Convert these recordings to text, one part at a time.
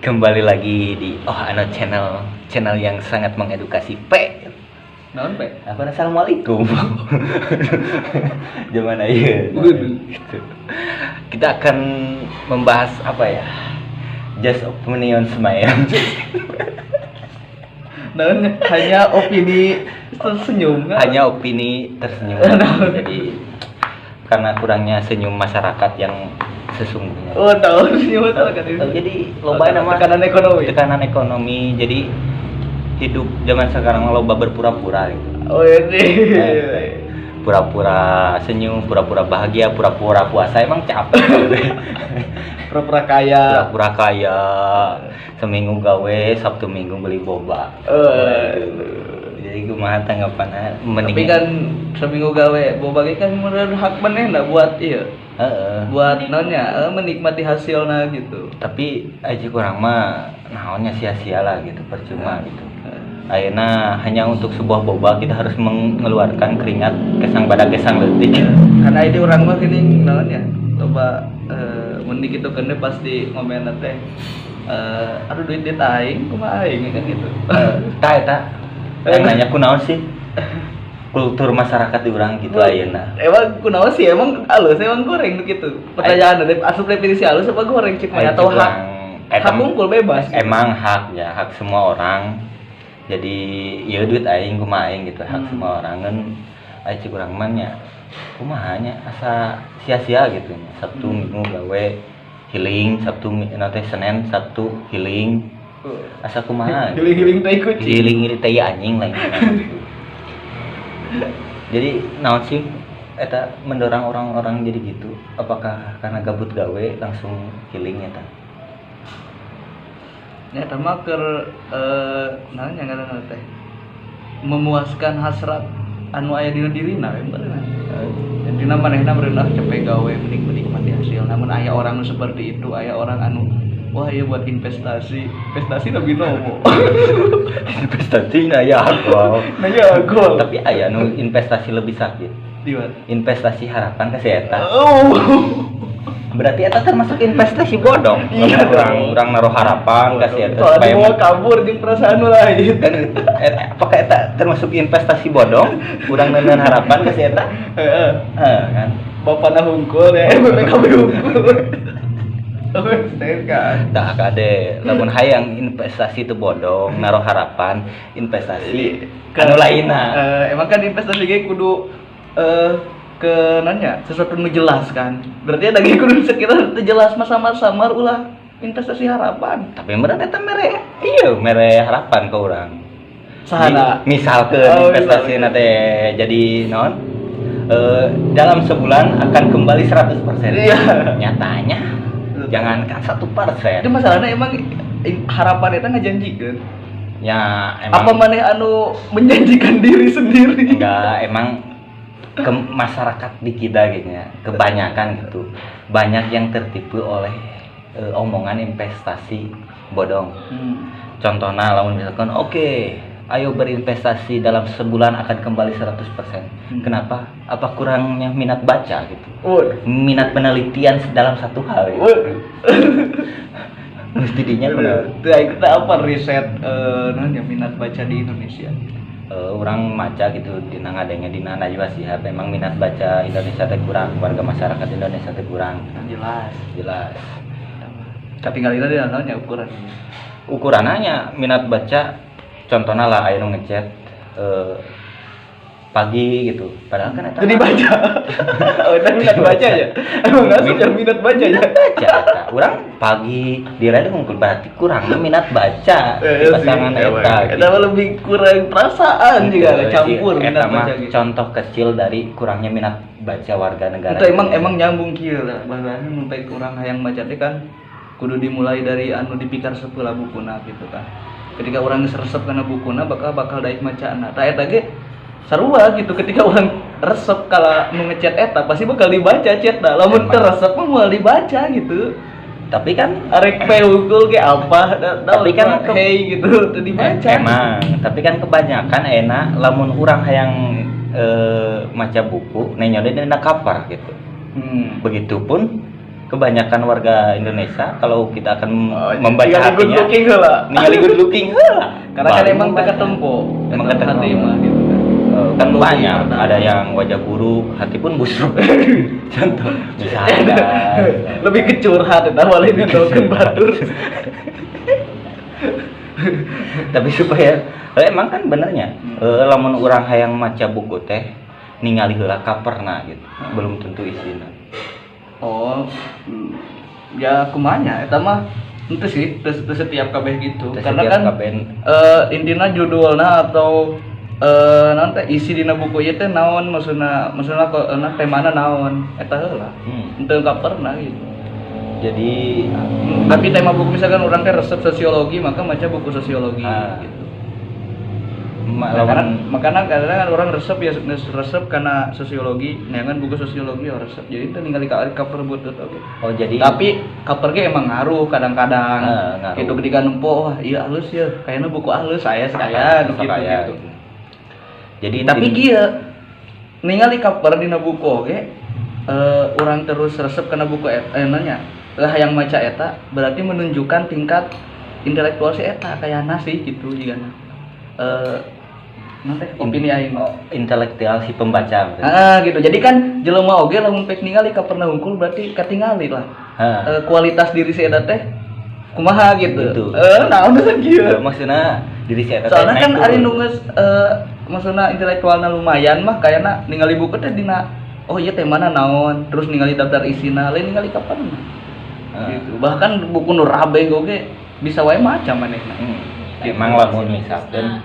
Kembali lagi di channel yang sangat mengedukasi Naon Pe? Assalamualaikum. Gimana ya? Gitu. Kita akan membahas apa ya? Just opinion semacam. Naon hanya opini tersenyum. Hanya opini tersenyum. Jadi karena kurangnya senyum masyarakat yang sesungguhnya. Oh, tahu senyum masyarakat itu. Jadi loba nama tekanan ekonomi. Jadi hidup zaman sekarang loba berpura-pura gitu. Oh iya. Pura-pura senyum, pura-pura bahagia, pura-pura puasa, emang capek. Pura-pura kaya. Pura-pura kaya. Seminggu gawe, Sabtu Minggu beli boba. Jadi kumaha tanggapan Tapi kan seminggu gawe boba ge kan bener hak manehna buat ieu. Buat naonnya menikmati hasilnya gitu. Tapi aja kurang mah naonnya sia-sia lah gitu, percuma gitu. Ayeuna hanya untuk sebuah boba kita harus mengeluarkan keringat gesang badak gesang leutik. Karena ini orang mah geuning naonnya. Coba mending kitu kene pasti ngomenna teh. Aduh duit dit aing kumaha aing kan gitu. Tah eta. Yang nanya kunaon sih? Kultur masyarakat di urang gitu ayeuna. Emang kunaon sih? Emang halus, emang goreng gitu. Pertanyaan asup definisi halus apa goreng cik mah atau hak? Hak kumpul bebas. Gitu. Emang hak ya, hak semua orang. Jadi ya duit aing kumaha aing gitu, hak semua orang kan aya cik urang mah nya kumaha nya asa sia-sia gitu. Sabtu Minggu gawe healing, Sabtu nanti Senin Sabtu healing. Asa kumaha? Healing teh ikut. Healing teh anjing lain. Jadi naon sih eta mendorong orang-orang jadi gitu? Apakah karena gabut gawe langsung healing eta? Ya mah keur naon nya ngaranna teh memuaskan hasrat anu aya dina dirina bener. Jadi manehna berenah cepet gawe menikmati hasil. Namun aya orang nu seperti itu, aya orang anu wah iya buat investasi lebih nomo. Investasi na ya gol. Tapi aya nu investasi lebih sakit. Di mana? Investasi harapan kesehatan. Oh. Berarti eta termasuk investasi bodong. Iya, orang naruh harapan kesehatan supaya mau kabur jeung perasaan lain. Dan apakah eta termasuk investasi bodong? Urang neuneuan harapan kesehatan? Heeh. Kan. Bapana hungkul ya, BPKB hungkul. Kan. Tak kade, lamun hayang investasi itu bodong, naruh harapan, investasi anu lainna. Emang kan investasi ge kudu ke nanya sesuatu nu jelas kan. Berarti ada ge kudu sekira teu jelas mah samar ulah investasi harapan. Tapi meureun eta mere harapan ke urang. Sahana misalkeun investasi teh jadi naon? Dalam sebulan akan kembali 100%. Iya. Nyatanya jangankan 1%. Itu masalahnya emang harapan eta ngajanjikeun. Ya emang apa maneh anu menjanjikan diri sendiri? Enggak, emang ke masyarakat di kita gitu ya, kebanyakan gitu. Banyak yang tertipu oleh omongan investasi bodong. Contohnya lamun misalkan oke, ayo berinvestasi dalam sebulan akan kembali 100%. Kenapa? Apa kurangnya minat baca gitu? Minat penelitian dalam satu hal gitu. Mesti dinya kita apa riset namanya minat baca di Indonesia? Orang maca gitu dina ngadenge dina najwa sihab memang minat baca Indonesia teh kurang, warga masyarakat Indonesia teh kurang. Jelas. Tapi kali ini naonnya ukurannya minat baca contohnya lah aya nu ngechat pagi gitu. Padahal kan eta dibaca. Eta minat baca ya. Emang asup minat baca ya. Eta urang pagi dirada ngumpul berarti kurang minat baca. Pasangan eta. Eta lebih kurang perasaan juga campur minat baca gitu. Contoh kecil dari kurangnya minat baca warga negara. Itu emang nyambung kieu lah. Bahkan sampai kurang hayang baca teh kan kudu dimulai dari anu dipikar sepeula bukuna gitu kan. Ketika orang resep kana bukuna bakal daek macaana. Tah eta ge sarua gitu ketika orang resep kala nu ngechat eta pasti bakal dibaca chatna. Lamun teu resep mah moal dibaca gitu. Tapi kan arek peugul ge apa tapi kan hey gitu teu dibaca. Emang, tapi kan kebanyakan enak lamun urang hayang maca buku nanyode dina cover gitu. Begitupun kebanyakan warga Indonesia kalau kita akan membaca tinggal good hatinya looking heula. ningali good looking heula. Karena kan Baru emang membaca. teka tempo. Emang Eta teka hati tempo. mah gitu kan. Kan Good looking banyak, pertama. ada yang wajah buruk, hati pun busuk. Contoh, misalnya Lebih ke curhat eta walin ngedokeun batur. tapi supaya emang kan benernya lamun urang hayang maca buku teh ningali heula kaperna gitu belum tentu isina. Oh, ya kumanya eta mah itu sih teu setiap kabeh gitu. Teu Karena setiap kan kabeh. intina judulna atau naon teh isi dina buku ieu teh naon maksudna temana naon eta heula. Henteu kaperna gitu. Jadi Tapi tema buku misalkan orang teh resep sosiologi maka baca buku sosiologi gitu. Makanya kadang orang resep ya resep karena sosiologi, neangan buku sosiologi ya resep. Jadi itu ningali ka cover butut oke. oh jadi Tapi cover ge emang ngaruh kadang-kadang. ngaruh. Itu ketika nempo wah iya halus ya, kayaknya buku halus saya nu gitu. Jadi Tapi kieu ningali cover dina buku oke orang terus resep karena buku nanya lah yang maca eta berarti menunjukkan tingkat intelektual si eta kayakna sih gitu jigana nanti opini aing intelektual si pembaca gitu jadi kan jelema oge lamun pek ningali ka pernah hungkul berarti katingali lah kualitas diri si eta teh kumaha gitu naon teh kieu maksudna diri si eta teh soalnya kan naik ari turun. nu geus maksudna intelektualna lumayan mah kayakna ningali buku teh dina oh iya teh mana naon terus ningali daftar isina lain ningali kapan gitu bahkan buku nu rabe oge bisa wae maca manehna emang lamun misalkan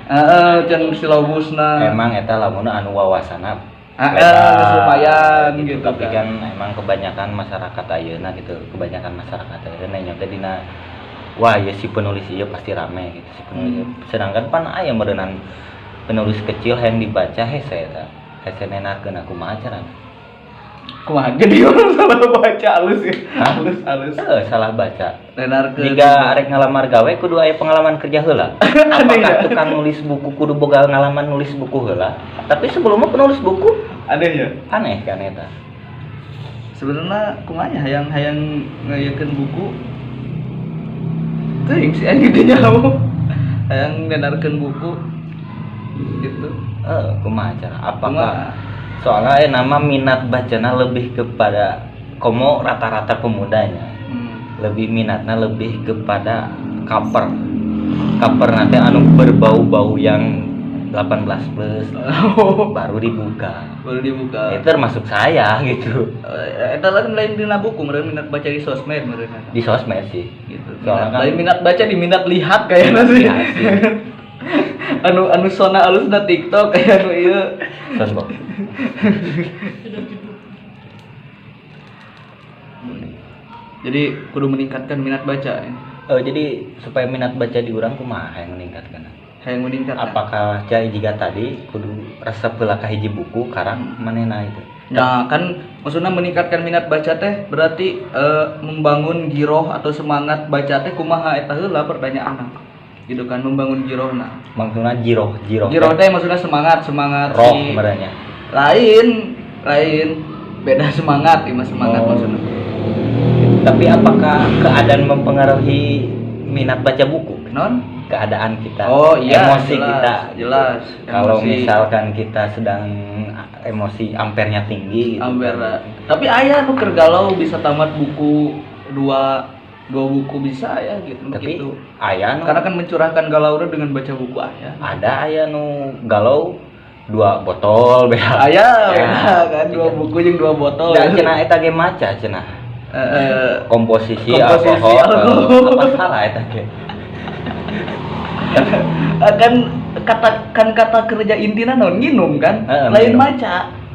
can silabusna emang eta lamun anu wawasana geus lumayan gitu tapi kan emang kebanyakan masyarakat ayeuna gitu kebanyakan masyarakat ayeuna nyote dina wah ya si penulis ieu pasti rame gitu si penulis sedangkan pan aya meureunnan penulis kecil yang dibaca hese eta hese nenakeun aku mah acarana kumaha jadi orang salah baca halus ya halus salah baca nenarkeun jika arek ngalamar gawe kudu aya pengalaman kerja heula apakah tukang nulis buku kudu boga ngalaman nulis buku heula tapi sebelumnya penulis buku ada ya aneh kan eta sebenarnya kumanya hayang ngayekeun buku teuing sih anu dinya hayang nenarkeun buku gitu kumaha cara apakah soalnya nama minat bacana lebih kepada komo rata-rata pemudanya lebih minatnya lebih kepada cover nanti anu berbau-bau yang 18 plus baru dibuka itu termasuk saya gitu eta lain dina buku meureun minat baca di sosmed meureun di sosmed sih gitu soalnya kan lain minat baca di minat lihat kayaknya sih anu sona alusna TikTok kayak anu ieu soundbox jadi kudu meningkatkan minat baca ya. Jadi supaya minat baca di urang kumaha yang meningkatkan apakah cai jika tadi kudu resep heula ka hiji buku karang manehna itu nah kan maksudnya meningkatkan minat baca teh berarti membangun giroh atau semangat baca teh kumaha eta heula pertanyaanna gitu kan membangun girohna maksudna giroh teh maksudnya semangat roh si merenya lain beda semangat maksudnya tapi apakah keadaan mempengaruhi minat baca buku non keadaan kita iya emosi jelas, kita jelas kalau misalkan kita sedang emosi ampernya tinggi gitu tapi aya nu keur galau bisa tamat buku dua buku bisa ya gitu tapi gitu. Aya nu karena kan mencurahkan galau dengan baca buku aya ada nu galau 2 botol beda aya kan 2 buku jeung 2 botol da cenah eta ge maca cenah komposisi alkohol apa salah eta ge kata kerja intina naon nginum kan lain minum.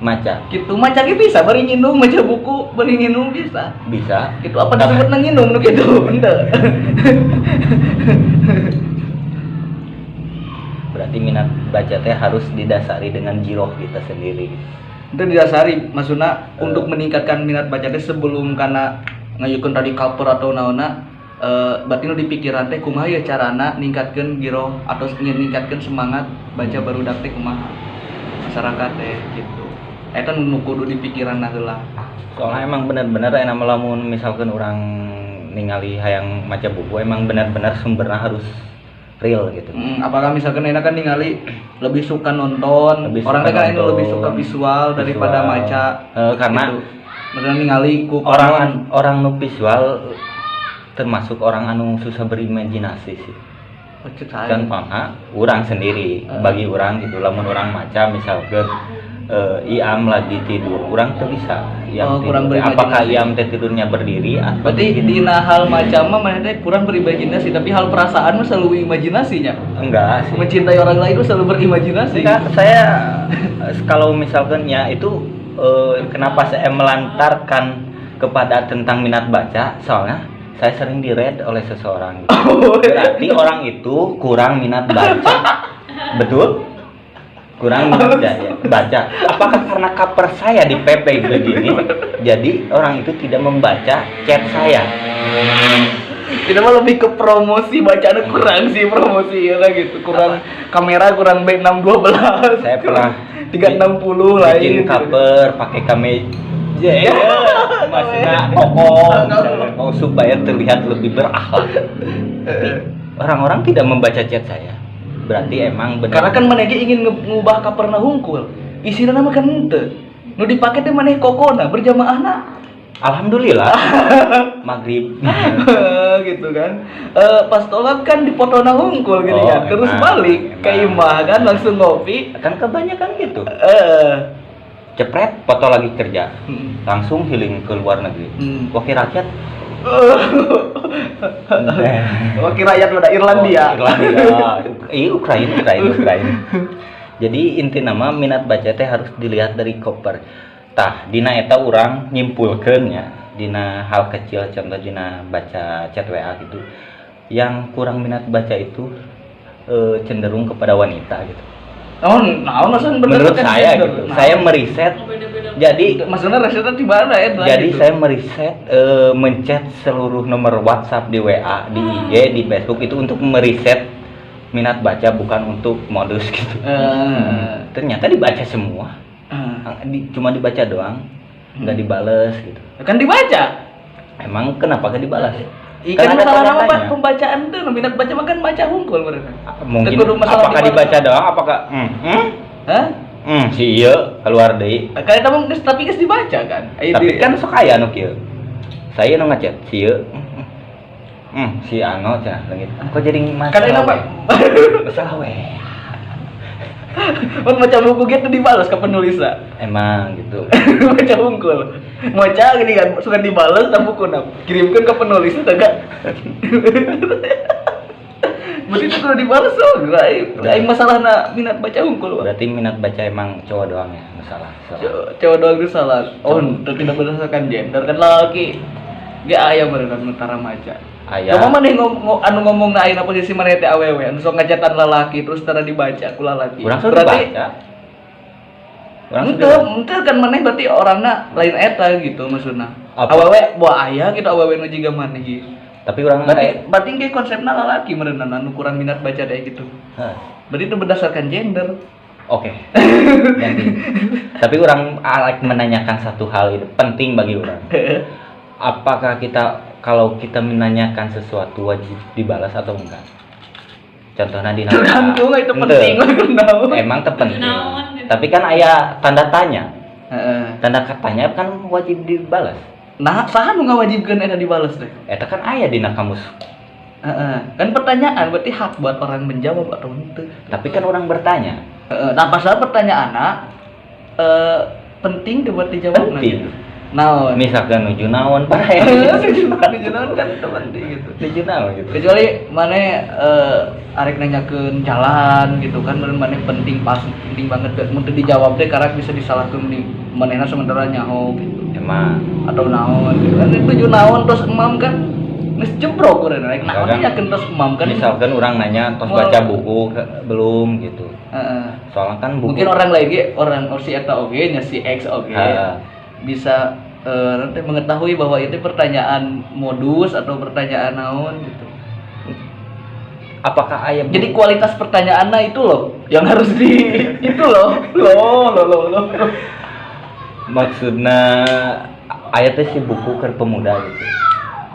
maca gitu maca ge bisa bari nginum maca buku bari nginum bisa gitu apa disebutna nginum nu kitu henteu berarti minat baca teh harus didasari dengan jiroh kita sendiri itu didasari maksudna untuk meningkatkan minat baca teh sebelum kana ngayeukeun tadi cover atau naonna berarti nu di pikiran teh kumaha ya carana ningkatkeun giroh atau ningkatkeun semangat baca barudak teh kumaha masyarakat teh gitu eta nu kudu di pikiranna heula. Soalnya emang bener-bener enak melamun misalkan orang ningali hayang maca buku emang benar-benar sumbernya harus real gitu. Apakah misalkan enak kan ningali lebih suka nonton, orangnya kan ini lebih suka visual daripada maca. Karena gitu. Maksudnya ningali ku orang nu visual termasuk orang anu susah berimajinasi sih. Contohnya orang sendiri bagi orang gitu lamun orang maca misalkan Iam lagi tidur, orang tuh bisa. Kurang berimajinasi. Apakah Iam tidurnya berdiri? Berarti di hal macam mah mana kurang berimajinasi, tapi hal perasaan mah selalu imajinasinya. Enggak sih. Mencintai orang lain itu selalu berimajinasi. Enggak, saya kalau misalkan ya itu kenapa saya melantarkan kepada tentang minat baca, soalnya saya sering di-read oleh seseorang. Gitu. Berarti orang itu kurang minat baca. Betul? Kurang minat baca. Apakah karena cover saya di PP begini, jadi orang itu tidak membaca chat saya? Tidak mah lebih ke promosi, bacaan kurang sih promosi ya gitu. Kurang kamera kurang B612. Saya pernah 360 lah bikin cover pakai kamera. Maksudnya kokoh supaya terlihat lebih berakhlak. Tapi orang-orang tidak membaca chat saya. Berarti emang benar. Karena kan maneh ingin ngubah kaperna hungkul. Isina mah kan henteu. Nu dipake teh maneh kokona berjamaahna. Alhamdulillah. Maghrib. Gitu kan. Pas tolak kan dipotona hungkul gitu kan. Terus balik ke imah kan langsung ngopi. Kan kebanyakan gitu. Cepret foto lagi kerja. Langsung healing ke luar negeri. Wakil rakyat Wakil rakyat pada Irlandia. Iya Ukraina. Jadi inti nama minat baca teh harus dilihat dari cover. Tah dina eta urang nyimpulkeun nya dina hal kecil contoh dina baca chat WA gitu. Yang kurang minat baca itu cenderung kepada wanita gitu. Menurut saya gitu. Saya meriset. Jadi maksudnya risetnya di mana ya? Jadi saya meriset mencet seluruh nomor WhatsApp di WA, di IG, di Facebook itu untuk meriset minat baca bukan untuk modus gitu. Ternyata dibaca semua. Cuma dibaca doang, nggak dibales gitu. Kan dibaca. Emang kenapa gak dibalas? Ikan masalah nama pembacaan tuh minat baca makan baca hungkul mereka. Mungkin apakah dibaca doang? Apakah si iya keluar deui. Kayak kamu tapi geus dibaca kan. Tapi kan sok aya nu kieu. Saya nu ngechat si iya. Si Ano cenah leungit. Kok jadi masalah? Kan nama masalah we. Mun baca buku gitu dibalas ke penulisnya. Emang gitu. Baca hungkul. Maca gini kan suka dibalas dan buku kirimkan ke penulisnya enggak. Berarti itu kalau dibalas loh, aing masalahna minat baca hungkul. Berarti minat baca emang cowok doang ya masalah. Cowok doang itu salah. Oh, itu tidak berdasarkan gender kan laki. Ge aya mereka antara maca. Aya. Kamu maneh ngomong na ayeuna posisi maneh teh awewe anu sok ngajatan lalaki terus tara dibaca ku lalaki. Berarti Ente kan maneh berarti orangna lain eta gitu maksudna. Awewe buah aya gitu awewe nu jiga maneh gitu. Tapi orang berarti ge konsepna lalaki meureunna anu kurang minat baca deh gitu. Berarti itu berdasarkan gender. Oke. Tapi orang menanyakan satu hal itu penting bagi orang. Apakah kalau kita menanyakan sesuatu wajib dibalas atau enggak? Contohnya di tergantung itu penting emang terpenting. Tapi kan aya tanda tanya. Tanda katanya kan wajib dibalas. Nah, saha nu ngawajibkeun eta dibalas teh? Eta kan aya dina kamus. Kan pertanyaan berarti hak buat orang menjawab atau henteu. Tapi kan orang bertanya. Nah, pasal pertanyaanna penting teh buat dijawab penting. Naon? Misalkan nuju naon bae. Nuju naon kan penting gitu. Nuju naon gitu. Kecuali maneh arek nanyakeun jalan gitu kan maneh penting banget mun teu dijawab teh karena bisa disalahkeun di manehna sementara nyaho gitu. Emang atau naon gitu kan nuju naon terus emam kan geus jebrok urang rek naon nyakeun terus emam kan. Misalkan orang nanya tos baca buku belum gitu. Soalnya kan buku mungkin orang lain ge orang si eta oge nya si X oge. Bisa nanti mengetahui bahwa itu pertanyaan modus atau pertanyaan naon gitu. Apakah ayah jadi kualitas pertanyaannya itu loh yang harus di itu loh. maksudna aya teh si buku keur pemuda gitu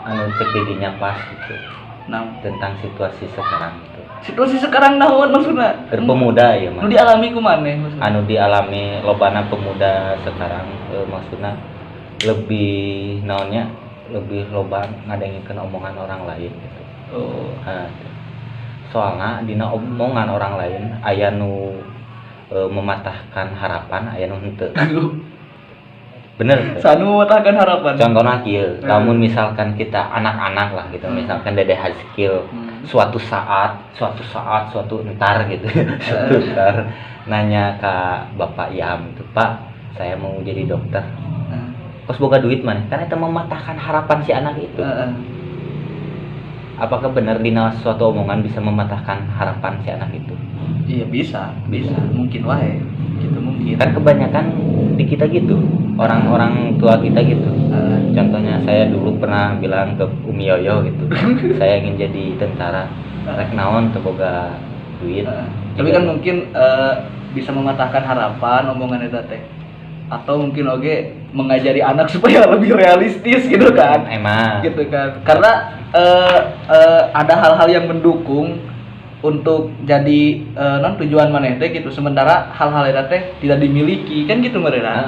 anu cek didinya pas gitu Nah, tentang situasi sekarang gitu situasi sekarang naon maksudna? keur pemuda ya Nu mah dialami ku maneh maksudna? anu dialami lobana pemuda sekarang maksudna lebih naonnya lebih loba ngadengikeun omongan orang lain gitu. Oh. Soalnya dina omongan orang lain aya nu mematahkan harapan aya nu henteu. Bener. Sanu mematahkan harapan. Contohnya kieu, lamun misalkan kita anak-anak lah gitu, misalkan dede high skill, suatu entar gitu, suatu entar nanya ke Bapak Iam itu, Pak, saya mau jadi dokter. Kos boga duit mana? Kan itu mematahkan harapan si anak itu. Apakah benar dina suatu omongan bisa mematahkan harapan si anak itu? Iya bisa. Mungkin wae. Gitu mungkin. Kan kebanyakan di kita gitu, orang-orang tua kita gitu. Contohnya saya dulu pernah bilang ke Umi Yoyo gitu, saya ingin jadi tentara. Rek naon teu boga duit. Tapi kan mungkin bisa mematahkan harapan omongan eta teh. Atau mungkin oge mengajari anak supaya lebih realistis gitu kan. Emang. Gitu kan. Karena ada hal-hal yang mendukung untuk jadi non tujuan maneh teh gitu, sementara hal-hal eta teh tidak dimiliki kan gitu mereka.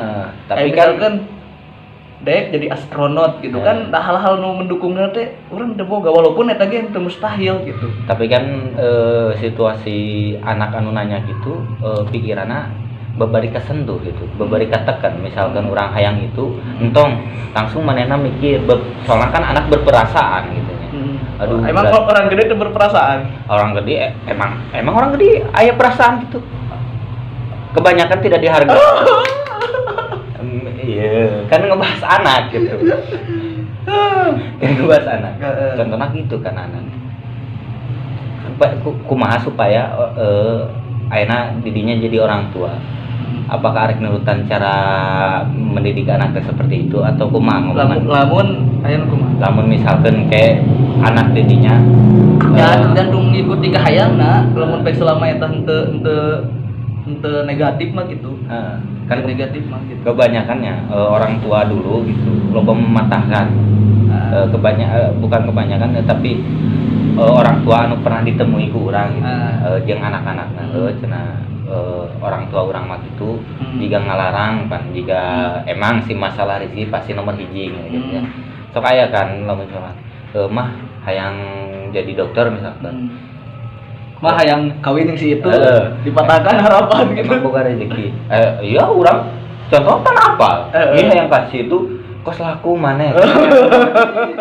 Tapi kan dek jadi astronot gitu kan, hal-hal nu mendukungnya teh urang teu boga walaupun eta ge teu mustahil gitu. Tapi kan situasi anak anu nanya gitu pikiranna babari kasentuh gitu, babari katekan. Misalkan orang hayang itu entong langsung manehna mikir soalnya kan anak berperasaan gitu. Aduh, emang orang gede itu berperasaan. Orang gede emang orang gede aya perasaan gitu. Kebanyakan tidak dihargai. Iya, kan ngebahas anak gitu. Kan ngebahas anak. Contohnya gitu kan anak. Kumaha supaya ayeuna didinya jadi orang tua. Apakah arek nurutan cara mendidik anaknya seperti itu atau kumaha ngomongan? Lamun aya nu kumaha? Lamun misalkan kayak anak didinya ya tergantung ngikuti kahayangna, lamun baik selama eta henteu negatif mah gitu. Kan negatif mah gitu. Kebanyakannya orang tua dulu gitu loba mematahkan. Bukan kebanyakan tapi orang tua anu pernah ditemui ku urang gitu. Jeung anak-anakna cenah orang tua orang mah gitu jika ngalarang pan jika emang si masalah rezeki pasti nomor hiji gitu ya. Sok aya kan lamun soal mah hayang jadi dokter misalkan. Mah hayang kawin yang si itu dipatahkan harapan gitu. Emang boga rezeki. Iya urang contoh kan apa? Ieu hayang kasih itu kos laku maneh.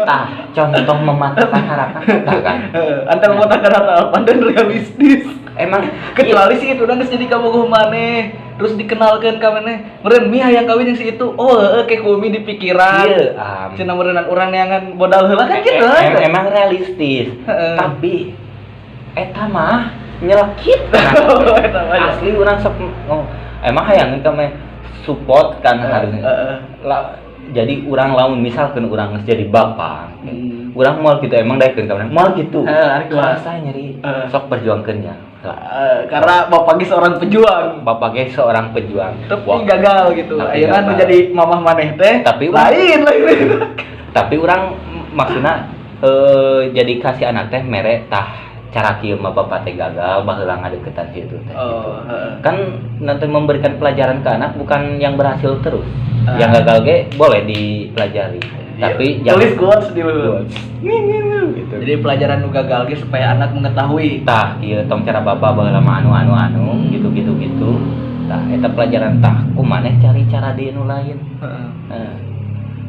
Tah, contoh mematahkan harapan tah kan. Antara mematahkan harapan dan realistis. Emang kecuali sih itu udah geus jadi kabogoh maneh, terus dikenalkeun ka maneh. Meureun mi hayang kawin yang si itu. Oh, ke kumi di pikiran. Iya, cenah meureunnan urang neangan modal heula kan gitu. Emang realistis. Tapi eta mah nyelekit. Asli urang sok emang hayang ka mah support kan harusnya. Jadi urang lamun misalkan urang geus jadi bapak. Urang moal kitu emang daekeun ka maneh. Moal kitu. Kuasa nyeri sok perjuangkeun nya. Karena bapak ge seorang pejuang. Bapak ge seorang pejuang. Tapi gagal gitu. Ayeuna nu jadi mamah maneh teh. Tapi lain. Tapi urang maksudna jadi kasih anak teh mere tah cara kieu mah bapak teh gagal baheula ngadeuketan situ teh gitu. Kan nanti memberikan pelajaran ke anak bukan yang berhasil terus. Yang gagal ge boleh dipelajari. Tapi tulis quotes di lu. Gitu. Jadi pelajaran nu gagal ge supaya anak mengetahui. Tah kieu tong cara bapak baheula mah anu gitu. Tah eta pelajaran tah kumaneh cari cara di anu lain.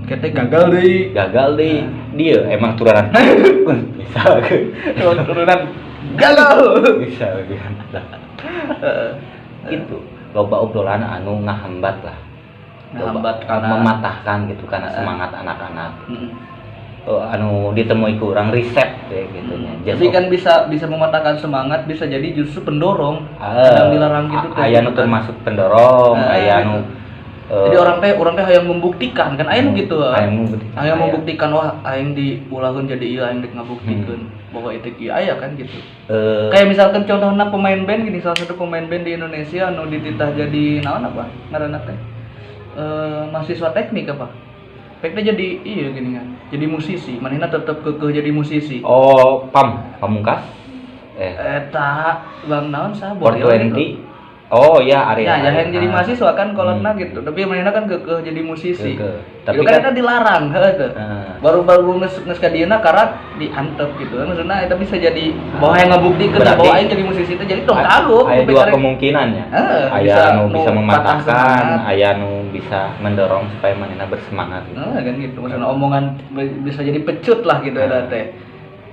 Kete gagal deui. Dia emang turunan. Bisa. Turunan gagal. Bisa gitu. Gitu. Loba obrolan anu ngahambat lah. Karena mematahkan gitu karena semangat anak-anak. Anu ditemui ku urang riset deh gitu nya. Jadi kan bisa mematahkan semangat, bisa jadi justru pendorong. Yang dilarang gitu tuh. Aya nu termasuk pendorong, aya nu jadi orang teh hayang membuktikan kan aya nu gitu. Hayang membuktikan wah aing diulahkeun jadi ieu aing rek ngabuktikeun bahwa itu kieu aya kan gitu. Kayak misalkan contohna pemain band gini, salah satu pemain band di Indonesia anu dititah jadi naon apa ngaranna teh? mahasiswa teknik apa? Teknik jadi iya gini kan. Jadi musisi, manehna tetep kekeh jadi musisi. Oh, Pamungkas. Eta Bang naon sah 420. Oh ya, area. Ya, yang jadi mahasiswa kan kolotna gitu. Tapi manehna kan kekeh jadi musisi. Tapi Tapi kan eta dilarang heuh. Nah, Baru-baru geus ka dieuna karat diantep gitu. Maksudna eta bisa jadi bahwa yang ngabuktikeun Berarti- bahwa aing jadi musisi itu jadi tong kagum. aya dua kemungkinannya. Bisa Aya nu nu bisa patah mematahkan, semangat. aya nu bisa mendorong supaya manehna bersemangat. Gitu. Kan gitu. Maksudna omongan bisa jadi pecut lah gitu eta teh.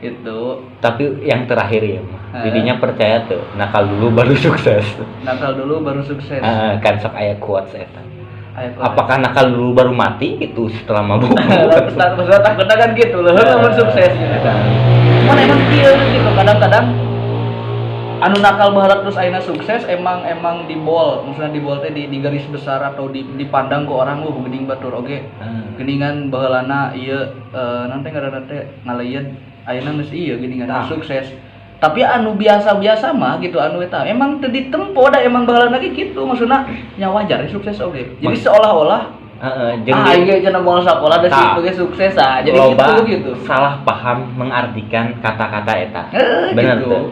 Gitu. Tapi yang terakhir ya, Ah. didinya percaya tuh, nakal dulu baru sukses. Nakal dulu baru sukses. Kan sok aya quotes eta. Aya Apakah nakal dulu baru mati gitu setelah mabuk? Maksudnya takutnya kan gitu loh, namun sukses gitu kan. Cuman emang kieu gitu, kadang-kadang anu nakal baheula terus ayeuna sukses emang dibol, maksudnya dibol teh di garis besar atau dipandang ke orang geuning batur oge. Geuningan baheulana ieu naon teh ngaranna teh ngaleun ayeuna geus ieu geuningan sukses. Tapi anu biasa-biasa mah gitu anu eta emang teu ditempo da emang baheulana ge kitu maksudna nya wajar sukses oge. Jadi seolah-olah Jeung iya cenah moal sakola da situ ge sukses jadi loba gitu. salah paham mengartikan kata-kata eta. Bener Gitu. tuh.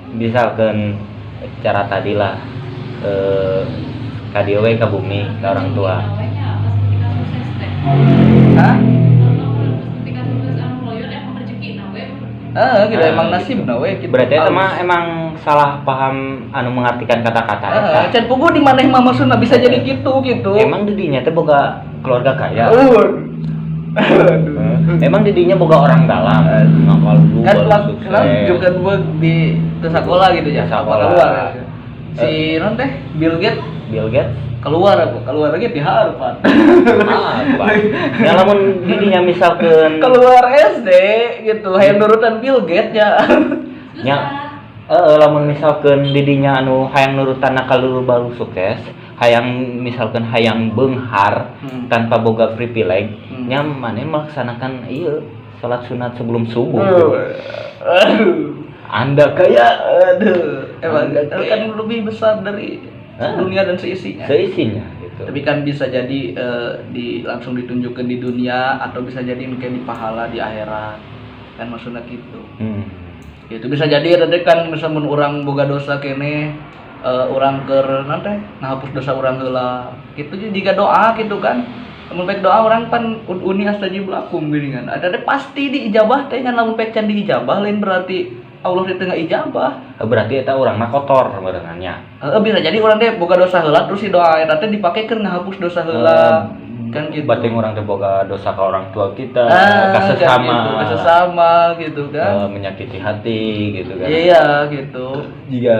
Misalkan cara tadi lah ka dieu we ka bumi ka orang tua. Hah? Ketika sukses anu loyot emang rezeki na we. Gitu emang nasibna we gitu. Berarti eta mah emang salah paham anu mengartikan kata-kata eta. Can pugu di maneh mah maksudna bisa jadi gitu. Emang didinya teh boga keluarga kaya. Aduh. Emang didinya boga orang dalam. Nakal dulu Kan baru kan juga buat di sekolah gitu ya, Teu apa sakola. keluar. Si non teh Bill Gates Bill Gates keluar lagi di Harvard. apa? Ya lamun didinya misalkan Keluar SD gitu, hayang nurutan Bill Gates ya. nya lamun misalkan didinya anu hayang nurutan nakal dulu baru sukses, hayang misalkan hayang beunghar tanpa boga privilege, nya maneh melaksanakan ieu salat sunat sebelum subuh. Aduh. Anda kaya Emang Anda kan kaya. lebih besar dari dunia dan seisinya. Seisinya gitu. Tapi kan bisa jadi langsung ditunjukkan di dunia atau bisa jadi mungkin di pahala di akhirat. Kan maksudnya gitu. Itu bisa jadi ada kan misalnya orang boga dosa kene orang keur nanti ngahapus dosa orang heula. Gitu jika doa gitu kan. Lamun baik doa orang pan uni astajib lakum geuningan. Ada teh pasti diijabah teh kan lamun baik can diijabah lain berarti Allah di tengah ijabah. Berarti eta urangna kotor berenangnya. Bisa jadi orang teh boga dosa heula terus si doa eta teh dipake keur ngahapus dosa heula. Kan gitu. Bating orang teh boga dosa ke orang tua kita, ka Kan sesama. gitu, ka sesama gitu kan. Menyakiti hati gitu kan. Iya gitu. Jika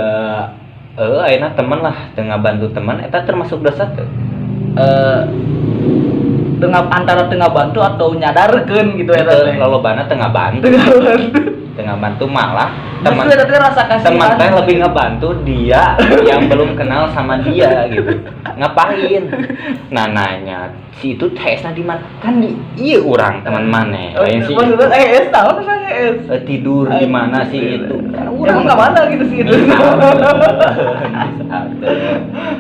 ayeuna teman lah tengah bantu teman eta termasuk dosa teu? Antara tengah bantu atau nyadarkeun gitu ya teh. Lolobana tengah bantu. Tengah bantu malah teman Maksudnya teh rasa kasihan. teman teh lebih ngebantu dia yang belum kenal sama dia gitu. Ngapain? Nah nanya si itu tesna di mana? Kan di ieu urang teman maneh. Lain si Maksudnya tahu saya tidur di mana sih itu? Kan Emang enggak mana gitu sih itu. Aduh.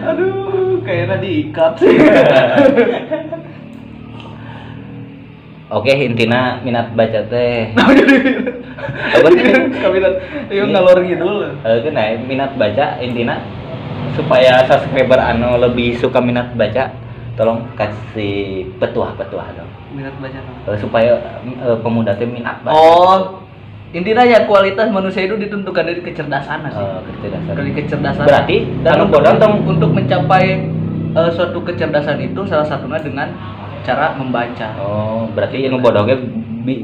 Aduh, kayaknya diikat sih. Oke, intina minat baca teh. Apa sih? Kabinet itu ngalor ngidul. Kena minat baca intina supaya subscriber anu lebih suka minat baca, tolong kasih petuah-petuah dong. Minat baca. Supaya pemuda teh minat baca. Oh, intinya ya kualitas manusia itu ditentukan dari kecerdasan sih. Kecerdasan. Dari kecerdasan. Berarti dan anu bodoh untuk mencapai suatu kecerdasan itu salah satunya dengan cara membaca. Oh, berarti anu bodoh ge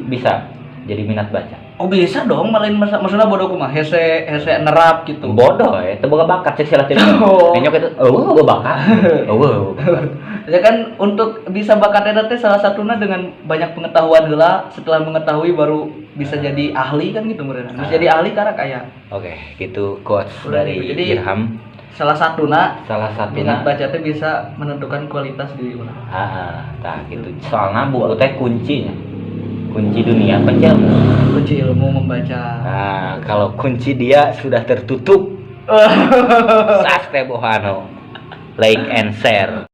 bisa jadi minat baca. Oh bisa dong, malain maksudnya bodoh kumaha hese nerap gitu. Bodoh teu boga bakat cek silat itu. Oh. Nyok itu, bakat. Ya kan untuk bisa bakat eta teh salah satunya dengan banyak pengetahuan heula, setelah mengetahui baru bisa jadi ahli kan gitu meureun. Bisa jadi ahli karena kaya. Oke, gitu quotes Udah, dari jadi, Irham. Salah satunya minat Salah baca teh bisa menentukan kualitas diri urang. Tah gitu. Soalnya buku teh kuncinya. Kunci dunia kunci ilmu. Kunci ilmu membaca. Nah, kalau kunci dia sudah tertutup. Subscribe Ohano. Like and share.